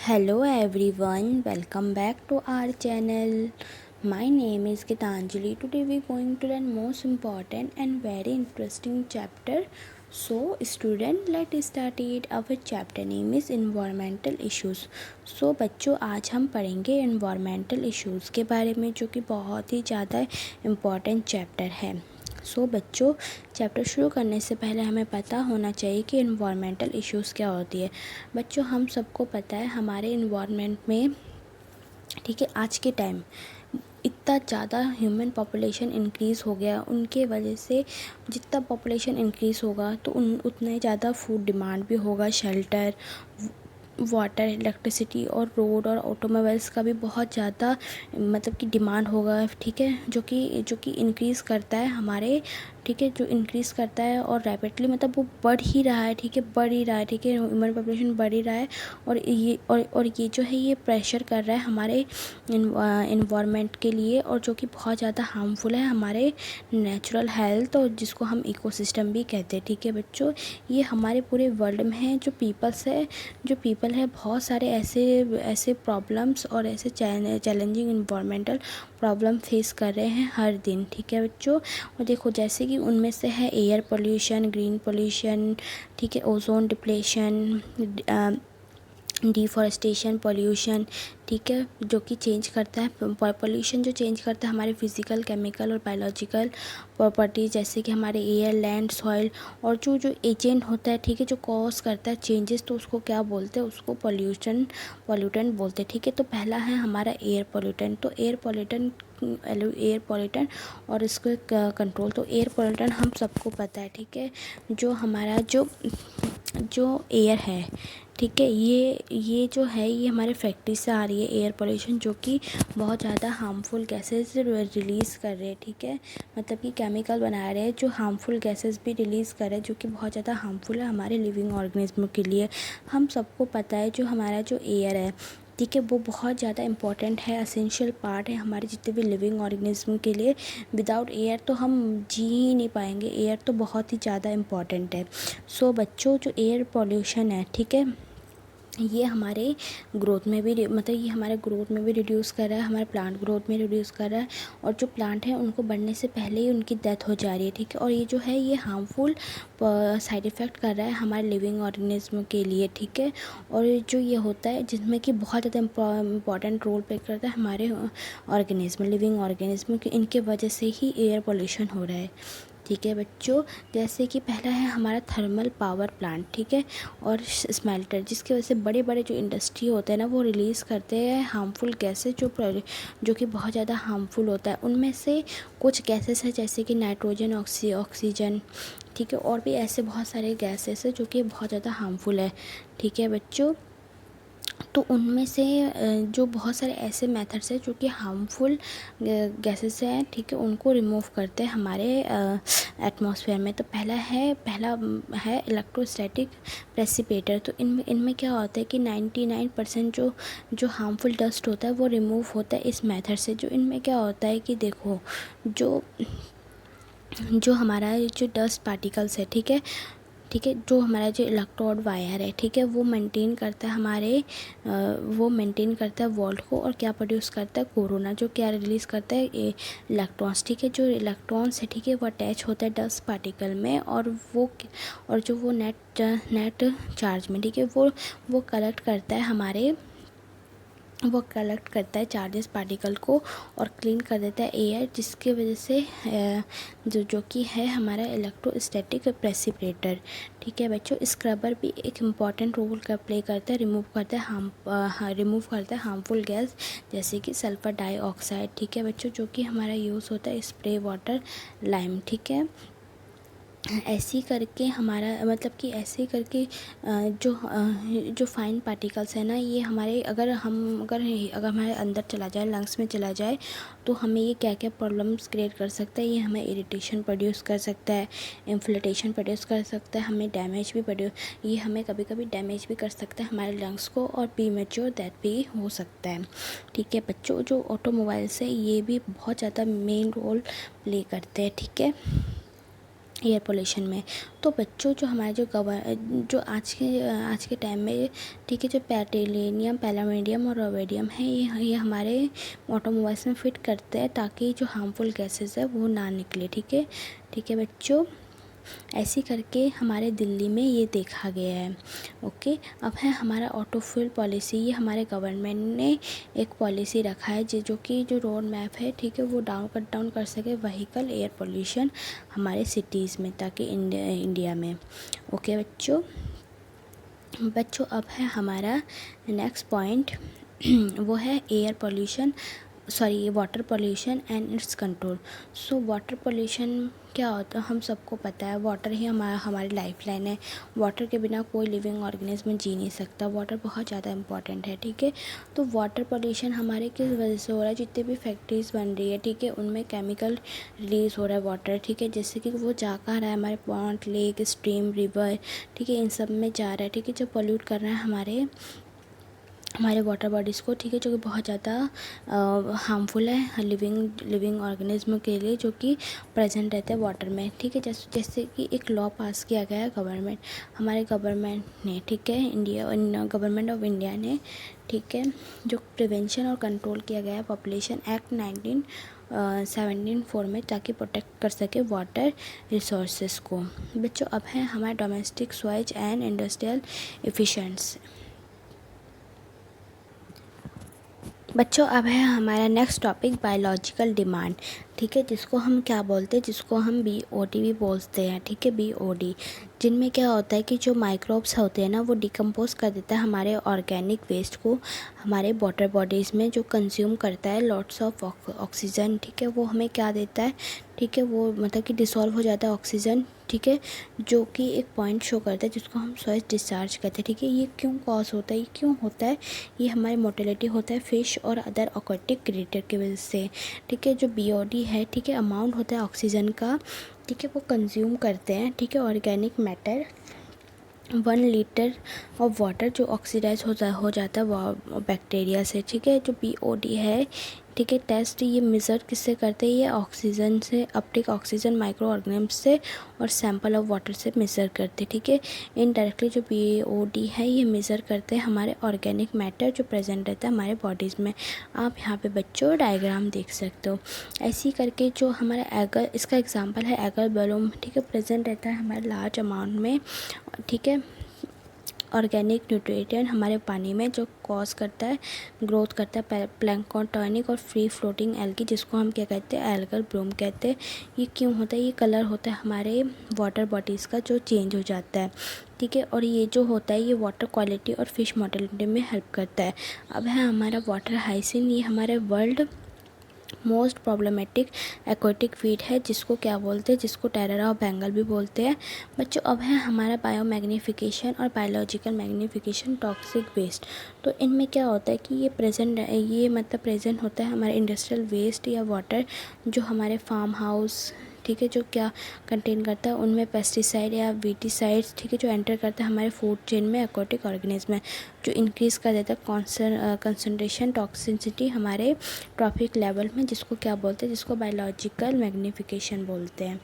Hello everyone, welcome back to our channel. My name is Gitanjali. Today we are going to learn most important and very interesting chapter. So student, let's start it. Our chapter name is environmental issues. So बच्चों आज हम पढ़ेंगे environmental issues के बारे में, जो कि बहुत ही ज़्यादा important चैप्टर है। बच्चों, चैप्टर शुरू करने से पहले हमें पता होना चाहिए कि इन्वायरमेंटल इश्यूज़ क्या होती है। बच्चों, हम सबको पता है हमारे इन्वायरमेंट में, ठीक है, आज के टाइम इतना ज़्यादा ह्यूमन पॉपुलेशन इंक्रीज़ हो गया, उनके वजह से जितना पॉपुलेशन इंक्रीज़ होगा तो उतने ज़्यादा फूड डिमांड भी होगा, शेल्टर, वाटर, इलेक्ट्रिसिटी और रोड और ऑटोमोबाइल्स का भी बहुत ज़्यादा मतलब कि डिमांड होगा, ठीक है, जो कि इंक्रीज़ करता है हमारे, ठीक है, जो इंक्रीज़ करता है और रैपिडली मतलब वो बढ़ ही रहा है, ठीक है, बढ़ ही रहा है, ठीक है, ह्यूमन पॉपुलेशन बढ़ ही रहा है। और ये जो है ये प्रेशर कर रहा है हमारे इन्वायरमेंट के लिए, और जो कि बहुत ज़्यादा हार्मफुल है हमारे नेचुरल हेल्थ, और जिसको हम इकोसिस्टम भी कहते हैं, ठीक है बच्चों। ये हमारे पूरे वर्ल्ड में है, जो पीपल है बहुत सारे ऐसे प्रॉब्लम्स और ऐसे चैलेंजिंग इन्वायरमेंटल प्रॉब्लम फेस कर रहे हैं हर दिन, ठीक है बच्चों। और देखो, जैसे कि उनमें से है एयर पोल्यूशन, ग्रीन पोल्यूशन, ठीक है, ओजोन डिप्लेशन, डिफॉरेस्टेशन, पोल्यूशन, ठीक है, जो कि चेंज करता है, पोल्यूशन जो चेंज करता है हमारे फिज़िकल, केमिकल और बायोलॉजिकल प्रॉपर्टीज़, जैसे कि हमारे एयर, लैंड, सॉइल, और जो एजेंट होता है, ठीक है, जो कॉज करता है चेंजेस, तो उसको क्या बोलते हैं, उसको पॉल्यूटेंट बोलते हैं, ठीक है। तो पहला है हमारा एयर पोल्यूटेंट। तो एयर पोल्यूटेंट और इसको कंट्रोल। तो एयर पोल्यूटेंट हम सबको पता है, ठीक है, जो हमारा जो एयर है, ठीक है, ये जो है ये हमारे फैक्ट्री से आ रही है एयर पोल्यूशन, जो कि बहुत ज़्यादा हार्मफुल गैसेस रिलीज़ कर रहे हैं, ठीक है, मतलब कि केमिकल बना रहे हैं जो हार्मफुल गैसेस भी रिलीज़ कर रहे हैं, जो कि बहुत ज़्यादा हार्मफुल है हमारे लिविंग ऑर्गेनिज्म के लिए। हम सबको पता है जो हमारा जो एयर है, ठीक है, वो बहुत ज़्यादा इम्पॉर्टेंट है, असेंशियल पार्ट है हमारे जितने भी लिविंग ऑर्गेनिज्म के लिए। विदाउट एयर तो हम जी ही नहीं पाएंगे, एयर तो बहुत ही ज़्यादा इम्पॉर्टेंट है। बच्चों, जो एयर पॉल्यूशन है, ठीक है, ये हमारे ग्रोथ में भी मतलब ये हमारे ग्रोथ में भी रिड्यूस कर रहा है, हमारे प्लांट ग्रोथ में रिड्यूस कर रहा है, और जो प्लांट है उनको बढ़ने से पहले ही उनकी डेथ हो जा रही है, ठीक है। और ये जो है ये हार्मफुल साइड इफ़ेक्ट कर रहा है हमारे लिविंग ऑर्गेनिज्म के लिए, ठीक है। और जो ये होता है जिसमें कि बहुत ज़्यादा इम्पॉर्टेंट रोल प्ले करता है हमारे ऑर्गेनिज्म, लिविंग ऑर्गेनिज्म के, इनके वजह से ही एयर पोल्यूशन हो रहा है, ठीक है बच्चों। जैसे कि पहला है हमारा थर्मल पावर प्लांट, ठीक है, और स्मेल्टर, जिसकी वजह से बड़े बड़े जो इंडस्ट्री होते हैं ना, वो रिलीज़ करते हैं हार्मफुल गैसेस, जो कि बहुत ज़्यादा हार्मफुल होता है। उनमें से कुछ गैसेस है जैसे कि नाइट्रोजन, ऑक्सीजन, ठीक है, और भी ऐसे बहुत सारे गैसेस है जो कि बहुत ज़्यादा हार्मफुल है, ठीक है बच्चों। तो उनमें से जो बहुत सारे ऐसे मेथड्स हैं जो कि हार्मफुल गैसेस हैं, ठीक है, उनको रिमूव करते हैं हमारे एटमॉस्फेयर में। तो पहला है इलेक्ट्रोस्टैटिक प्रेसिपिटेटर। तो इनमें क्या होता है कि 99% जो हार्मफुल डस्ट होता है वो रिमूव होता है इस मेथड से। जो इनमें क्या होता है कि देखो, जो हमारा जो डस्ट पार्टिकल्स है, ठीक है, जो हमारा जो इलेक्ट्रोड वायर है, ठीक है, वो मेंटेन करता है वोल्ट को, और क्या प्रोड्यूस करता है, कोरोना, जो क्या रिलीज़ करता है, इलेक्ट्रॉन्स, ठीक है। जो इलेक्ट्रॉन्स है, ठीक है, वो अटैच होता है डस्ट पार्टिकल में, और जो वो नेट चार्ज में, ठीक है, वो कलेक्ट करता है चार्जेस पार्टिकल को, और क्लीन कर देता है एयर, जिसके वजह से जो कि है हमारा इलेक्ट्रोस्टैटिक प्रेसिपिटेटर, ठीक है बच्चों। स्क्रबर भी एक इम्पॉर्टेंट रोल प्ले करता है, रिमूव करता है हार्मफुल गैस, जैसे कि सल्फर डाइऑक्साइड, ठीक है बच्चों, जो कि हमारा यूज़ होता है स्प्रे वाटर लाइम, ठीक है। ऐसे करके हमारा मतलब कि ऐसे करके जो फाइन पार्टिकल्स है ना, ये हमारे अगर हमारे अंदर चला जाए, लंग्स में चला जाए, तो हमें ये क्या क्या प्रॉब्लम्स क्रिएट कर सकता है। ये हमें इरिटेशन प्रोड्यूस कर सकता है, इन्फ्लेमेशन प्रोड्यूस कर सकता है, ये हमें कभी कभी डैमेज भी कर सकता है हमारे लंग्स को, और प्रीमेच्योर डेथ भी हो सकता है, ठीक है बच्चों। जो ऑटोमोबाइल्स है ये भी बहुत ज़्यादा मेन रोल प्ले करते हैं, ठीक है। एयर पोल्यूशन में। तो बच्चों जो हमारे जो आज के टाइम में, ठीक है, जो पैटेलियम, पैलामेडियम और रोवेडियम है, ये हमारे ऑटोमोबाइल्स में फिट करते हैं ताकि जो हार्मफुल गैसेस है वो ना निकले। ठीक है बच्चों, ऐसे करके हमारे दिल्ली में ये देखा गया है। ओके, अब है हमारा ऑटो फ्यूल पॉलिसी। ये हमारे गवर्नमेंट ने एक पॉलिसी रखा है जो कि जो रोड मैप है, ठीक है, वो कट डाउन कर सके व्हीकल एयर पोल्यूशन हमारे सिटीज़ में, ताकि इंडिया में। ओके बच्चों अब है हमारा नेक्स्ट पॉइंट वो है air pollution, sorry, water pollution and it's control. So water pollution क्या होता है, हम सबको पता है, वाटर ही हमारी लाइफलाइन है। वाटर के बिना कोई लिविंग ऑर्गेनिज्म जी नहीं सकता। वाटर बहुत ज़्यादा इंपॉर्टेंट है। ठीक है, तो वाटर पोल्यूशन हमारे किस वजह से हो रहा है, जितने भी फैक्ट्रीज़ बन रही है, ठीक है, उनमें केमिकल रिलीज़ हो रहा है वाटर, ठीक है, जैसे कि वो जा कर रहा है हमारे पॉन्ड, लेक, स्ट्रीम, रिवर, ठीक है, इन सब में जा रहा है, ठीक है, जो पोल्यूट कर रहा है हमारे वाटर बॉडीज़ को, ठीक है, जो कि बहुत ज़्यादा हार्मफुल है लिविंग ऑर्गेनिज्म के लिए, जो कि प्रेजेंट रहते हैं वाटर में। ठीक है, जैसे कि एक लॉ पास किया गया है हमारे गवर्नमेंट ने, ठीक है, गवर्नमेंट ऑफ इंडिया ने, ठीक है, जो प्रिवेंशन और कंट्रोल किया गया है पॉपुलेशन एक्ट 1974 में, ताकि प्रोटेक्ट कर सके वाटर रिसोर्सेज को। बच्चों अब है हमारे domestic Suez and industrial efficiency. बच्चों अब है हमारा नेक्स्ट टॉपिक बायोलॉजिकल डिमांड। ठीक है, जिसको हम क्या बोलते हैं, जिसको हम BOD भी बोलते हैं। ठीक है, BOD, जिनमें क्या होता है कि जो माइक्रोब्स होते हैं ना, वो डिकम्पोज कर देता है हमारे ऑर्गेनिक वेस्ट को हमारे वाटर बॉडीज़ में, जो कंज्यूम करता है लॉट्स ऑफ ऑक्सीजन। ठीक है, वो हमें क्या देता है, ठीक है, वो मतलब कि डिसॉल्व हो जाता है ऑक्सीजन, ठीक है, जो कि एक पॉइंट शो करता है जिसको हम स्वेज डिस्चार्ज कहते हैं। ठीक है, ये क्यों कॉज होता है, ये क्यों होता है, ये हमारी मोर्टेलिटी होता है फिश और अदर aquatic क्रिएटर की वजह से। ठीक है, जो BOD है, ठीक है, अमाउंट होता है ऑक्सीजन का, ठीक है, वो कंज्यूम करते हैं, ठीक है, organic matter 1 litre of water जो ऑक्सीडाइज हो जाता है बैक्टीरिया से। ठीक है, जो BOD है, ठीक है, टेस्ट ये मेज़र किससे करते हैं, ये ऑक्सीजन से, अपटेक ऑक्सीजन माइक्रो ऑर्गेनिज्म से और सैंपल ऑफ वाटर से मेज़र करते हैं। ठीक है, इनडायरेक्टली जो BOD है, ये मेज़र करते हैं हमारे ऑर्गेनिक मैटर जो प्रेजेंट रहता है हमारे बॉडीज़ में। आप यहाँ पे बच्चों डायग्राम देख सकते हो। ऐसी करके जो हमारा एगर, इसका एग्जांपल है एगर बलून, ठीक है, प्रेजेंट रहता है हमारे लार्ज अमाउंट में, ठीक है, ऑर्गेनिक न्यूट्रिएंट हमारे पानी में, जो कॉज करता है, ग्रोथ करता है प्लैंक्टोनिक और फ्री फ्लोटिंग एल्गी, जिसको हम क्या कहते हैं, एल्गल ब्लूम कहते हैं। ये क्यों होता है, ये कलर होता है हमारे वाटर बॉडीज़ का जो चेंज हो जाता है। ठीक है, और ये जो होता है, ये वाटर क्वालिटी और फिश मोर्टेलिटी में हेल्प करता है। अब है हमारा वाटर हाइजीन, ये हमारे world most problematic aquatic feed है, जिसको क्या बोलते हैं, जिसको टेरर ऑफ बेंगल भी बोलते हैं। बच्चों अब है हमारा बायो मैग्नीफिकेशन और बायोलॉजिकल मैग्नीफिकेशन टॉक्सिक वेस्ट। तो इनमें क्या होता है कि ये मतलब प्रेजेंट होता है हमारे इंडस्ट्रियल वेस्ट या वाटर जो हमारे फार्म हाउस, ठीक है, जो क्या कंटेन करता है, उनमें पेस्टिसाइड या वीटीसाइड्स, ठीक है, जो एंटर करता है हमारे फूड चेन में एक्वेटिक ऑर्गेनिज्म में, जो इंक्रीज़ कर देता है कंसंट्रेशन टॉक्सिसिटी हमारे ट्रॉफिक लेवल में, जिसको क्या बोलते हैं, जिसको बायोलॉजिकल मैग्नीफिकेशन बोलते हैं।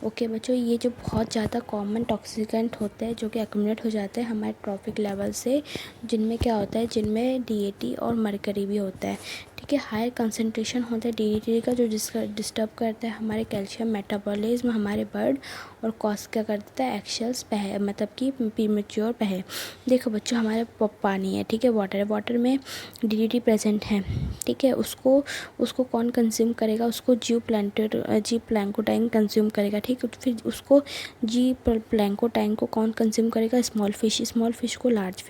ओके बच्चों, ये जो बहुत ज़्यादा कॉमन टॉक्सिकेंट होते हैं जो कि एक्यूमुलेट हो जाते हैं हमारे ट्रॉफिक लेवल से, जिनमें क्या होता है, जिनमें DAT और मरकरी भी होता है। ठीक है, हायर कंसंट्रेशन होता है DDT का, जो डिस्टर्ब करता है हमारे कैल्शियम मेटाबॉलिज्म हमारे बर्ड, और कॉज क्या करता है, एक्सेल्स मतलब कि प्रीमेच्योर पहल। देखो बच्चों, हमारे पानी है, ठीक है, वाटर में DDT प्रेजेंट है। ठीक है, उसको कौन कंज्यूम करेगा, उसको जी प्लैंकोटाइन कंज्यूम करेगा। ठीक है, फिर उसको जी प्लैंकोटाइन को कौन कंज्यूम करेगा, स्मॉल फिश को लार्ज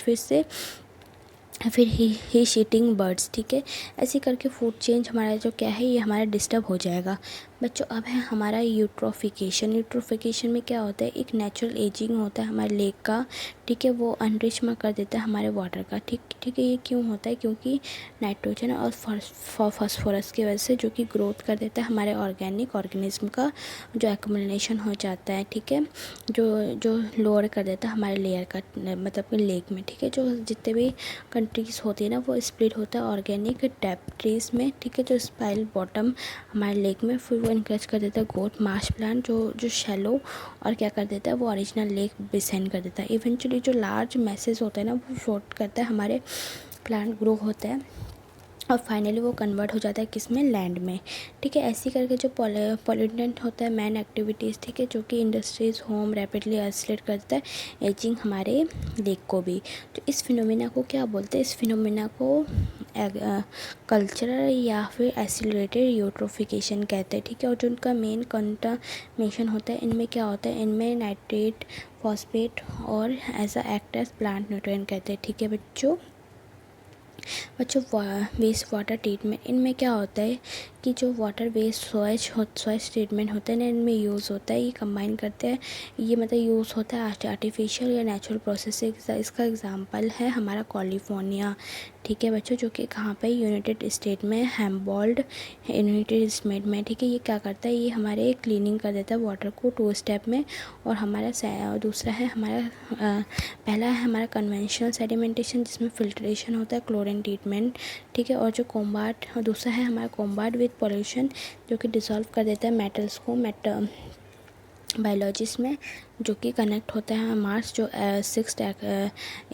फिश से फिर ही ईटिंग बर्ड्स। ठीक है, ऐसे करके फूड चेंज हमारा जो क्या है, ये हमारा डिस्टर्ब हो जाएगा। बच्चों अब है हमारा यूट्रोफिकेशन में क्या होता है, एक नेचुरल एजिंग होता है हमारे लेक का। ठीक है, वो अनरिचमेंट कर देता है हमारे वाटर का। ठीक है, ये क्यों होता है, क्योंकि नाइट्रोजन और फास्फोरस की वजह से, जो कि ग्रोथ कर देता है हमारे ऑर्गेनिक ऑर्गेनिज्म का, जो एक्युमुलेशन हो जाता है। ठीक है, जो लोअर कर देता है हमारे लेयर का, मतलब लेक में। ठीक है, जो जितने भी ट्रीज होती है ना वो स्प्लिट होता है ऑर्गेनिक डेप्थ ट्रीज में, ठीक है, जो स्पाइल बॉटम हमारे लेक में, फिर वो इनकरेज कर देता है ग्रोथ मार्श प्लांट जो शैलो और क्या कर देता है वो ओरिजिनल लेक डिसेंड कर देता है। इवेंचुअली जो लार्ज मैसेज होता है ना वो फ्लोट करता है, हमारे प्लांट ग्रो होता है और फाइनली वो कन्वर्ट हो जाता है किस में, लैंड में, ठीक है। ऐसे करके जो पॉल्यूटेंट होता है मैन एक्टिविटीज़, ठीक है, जो कि इंडस्ट्रीज होम रैपिडली आइसोलेट करता है एजिंग हमारे लेक को भी। तो इस फिनोमिना को क्या बोलते हैं, इस फिनोमिना को कल्चरल या फिर एसिलेटेड यूट्रोफिकेशन कहते हैं, ठीक है। और जो उनका मेन कंटामिनेशन होता है इनमें क्या होता है, इनमें नाइट्रेट फॉस्फेट और as a act as plant nutrient कहते हैं, ठीक है बच्चों। वेस्ट वाटर ट्रीटमेंट, इनमें क्या होता है कि जो वाटर वेस्ट सॉइज ट्रीटमेंट होता है ना इनमें यूज़ होता है, ये कंबाइन करते हैं, ये मतलब यूज़ होता है आर्टिफिशियल या नेचुरल प्रोसेस से। इसका एग्जांपल है हमारा कैलिफोर्निया, ठीक है बच्चों, जो कि कहाँ पे, यूनाइटेड स्टेट में, हैम्बोल्ड यूनाइटेड स्टेट में, ठीक है। ये क्या करता है, ये हमारे क्लीनिंग कर देता है वाटर को 2 स्टेप में। और हमारा दूसरा है हमारा पहला है हमारा कन्वेंशनल सेडिमेंटेशन जिसमें फिल्ट्रेशन होता है, क्लोरीन ट्रीटमेंट, ठीक है। और जो कॉम्बाट, और दूसरा है हमारा कॉम्बाट विद पॉल्यूशन जो कि डिसॉल्व कर देता है मेटल्स को बायोलॉजिस्ट में, जो कि कनेक्ट होता है मार्स जो 6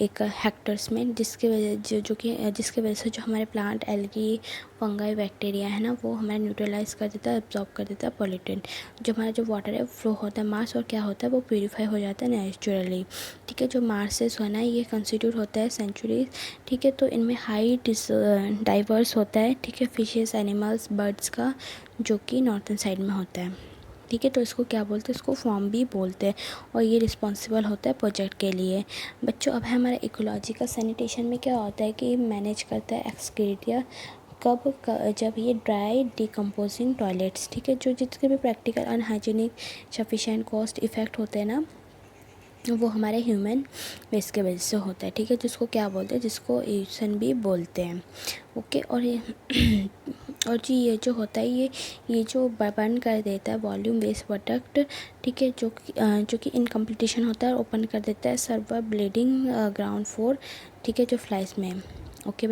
एक हेक्टर्स में, जिसके वजह से जो हमारे प्लांट एल्गी फंगाई बैक्टीरिया है ना वो हमारे न्यूट्रलाइज कर देता है, एब्जॉर्ब कर देता है पॉल्यूटेंट। जो हमारा जो वाटर है फ्लो होता है मार्स और क्या होता है वो प्यूरीफाई हो जाता है नेचुरली, ठीक है। जो मार्सेस है ना ये कंस्टिट्यूट होता है सेंचुरीज, ठीक है। तो इनमें हाई डाइवर्स होता है, ठीक है, फिशेस एनिमल्स बर्ड्स का, जो कि नॉर्थन साइड में होता है, ठीक है। तो इसको क्या बोलते हैं, इसको फॉर्म भी बोलते हैं और ये रिस्पॉन्सिबल होता है प्रोजेक्ट के लिए। बच्चों अब है हमारा इकोलॉजिकल सैनिटेशन में क्या होता है कि मैनेज करता है एक्सक्रीटिया जब ये ड्राई डिकम्पोजिंग टॉयलेट्स, ठीक है, जो जिसके भी practical unhygienic sufficient cost effect होते हैं ना वो हमारे ह्यूमन वेस्ट के वजह से होता है, ठीक है। जिसको क्या बोलते हैं, जिसको एविएशन भी बोलते हैं, ओके। और और जी ये जो होता है ये जो बर्न कर देता है वॉल्यूम वेस्ट प्रोडक्ट, ठीक है, जो कि इन कंपटीशन होता है और ओपन कर देता है सर्वर ब्लीडिंग ग्राउंड फ्लोर, ठीक है, जो फ्लाइज में, ओके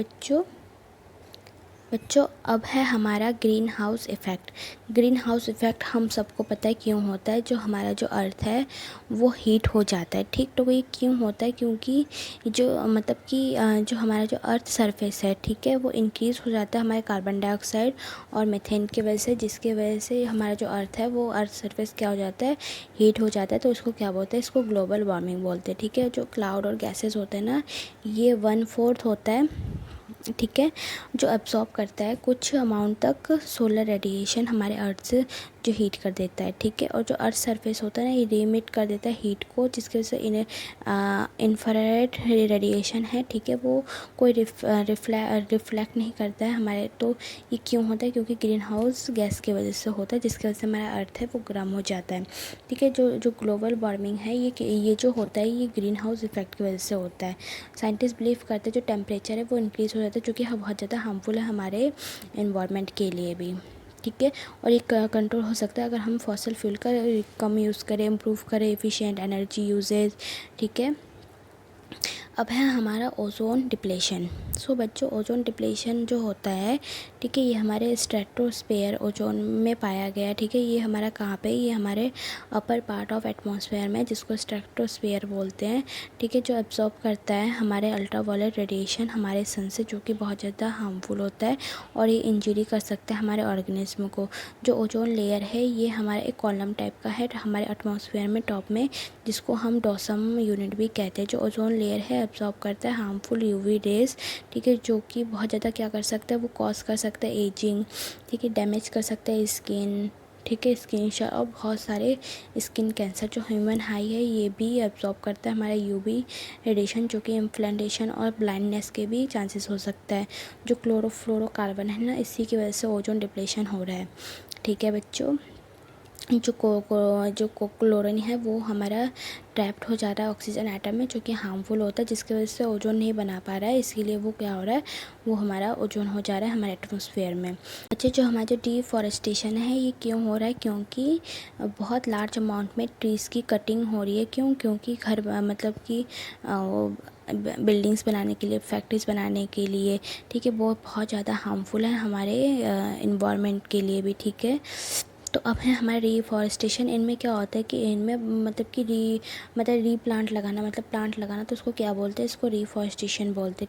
बच्चों अब है हमारा green house effect. Green house effect हम सबको पता है क्यों होता है, जो हमारा जो अर्थ है वो हीट हो जाता है, ठीक। तो ये क्यों होता है, क्योंकि जो मतलब कि जो हमारा जो अर्थ सरफेस है, ठीक है, वो इंक्रीज़ हो जाता है हमारे कार्बन डाइऑक्साइड और मीथेन की वजह से, जिसके वजह से हमारा जो अर्थ है वो अर्थ सरफेस क्या हो जाता है, हीट हो जाता है। तो इसको क्या बोलते हैं, इसको ग्लोबल वार्मिंग बोलते हैं, ठीक है। जो क्लाउड और गैसेज होते हैं ना ये 1/4 होता है, ठीक है, जो एब्जॉर्ब करता है कुछ अमाउंट तक सोलर रेडिएशन हमारे अर्थ से जो हीट कर देता है, ठीक है। और जो अर्थ सरफेस होता है ना ये रेमिट कर देता है हीट को, जिसकी वजह से इंफ्रारेड रेडिएशन है, ठीक है, वो कोई रिफ्लेक्ट नहीं करता है हमारे। तो ये क्यों होता है, क्योंकि ग्रीन हाउस गैस की वजह से होता है, जिसकी वजह से हमारा अर्थ है वो गर्म हो जाता है, ठीक है। जो ग्लोबल वार्मिंग है ये जो होता है ये ग्रीन हाउस इफेक्ट की वजह से होता है। साइंटिस्ट बिलीव करते हैं जो टेम्परेचर है वो इंक्रीज़ हो जाता है, जो कि बहुत ज़्यादा हार्मफुल है हमारे इन्वायरमेंट के लिए भी, ठीक है। और ये कंट्रोल हो सकता है अगर हम फॉसिल फ्यूल का कम यूज़ करें, इम्प्रूव करें एफिशिएंट एनर्जी यूजेज, ठीक है। अब है हमारा ओजोन डिप्लेशन। सो बच्चों ओजोन डिप्लेशन जो होता है, ठीक है, ये हमारे स्ट्रेटोस्फेयर ओजोन में पाया गया, ठीक है। ये हमारा कहाँ पे, ये हमारे अपर पार्ट ऑफ एटमॉस्फेयर में, जिसको स्ट्रेटोस्फेयर बोलते हैं, ठीक है, जो एब्जॉर्ब करता है हमारे अल्ट्रावायलेट रेडिएशन हमारे सन से, जो कि बहुत ज़्यादा हार्मफुल होता है और ये इंजरी कर सकता है हमारे ऑर्गेनिज्म को। जो ओजोन लेयर है ये हमारा एक कॉलम टाइप का है हमारे एटमॉस्फेयर में टॉप में, जिसको हम डोसम यूनिट भी कहते हैं। जो ओजोन लेयर है एब्जॉर्ब करता है हार्मफुल यूवी रेज, ठीक है, जो कि बहुत ज़्यादा क्या कर सकता है, वो कॉज कर सकता है एजिंग, ठीक है, डैमेज कर सकता है स्किन, ठीक है, स्किन और बहुत सारे स्किन कैंसर। जो ह्यूमन हाई है ये भी एब्जॉर्ब करता है हमारा यूवी रेडिएशन, जो कि इन्फ्लेमेशन और ब्लाइंडनेस के भी चांसेस हो सकता है। जो क्लोरोफ्लोरोकार्बन है ना इसी की वजह से ओजोन डिप्लेशन हो रहा है, ठीक है बच्चों। जो क्लोरीन है वो हमारा ट्रैप्ड हो जा रहा है ऑक्सीजन एटम में, जो कि हार्मफुल होता है, जिसकी वजह से ओजोन नहीं बना पा रहा है, इसीलिए वो क्या हो रहा है, वो हमारा ओजोन हो जा रहा है हमारे एटमॉस्फेयर में। अच्छा जो हमारा जो डिफॉरेस्टेशन है ये क्यों हो रहा है, क्योंकि बहुत लार्ज अमाउंट में ट्रीज़ की कटिंग हो रही है। क्योंकि घर मतलब कि बिल्डिंग्स बनाने के लिए, फैक्ट्रीज बनाने के लिए, ठीक है, वो बहुत ज़्यादा हार्मफुल है हमारे इन्वायरमेंट के लिए भी, ठीक है। तो अब है हमारा रीफॉरेस्टेशन। इनमें क्या होता है कि इनमें मतलब कि रीप्लांट लगाना, मतलब प्लांट लगाना, तो उसको क्या बोलते हैं, इसको रीफॉरेस्टेशन बोलते हैं।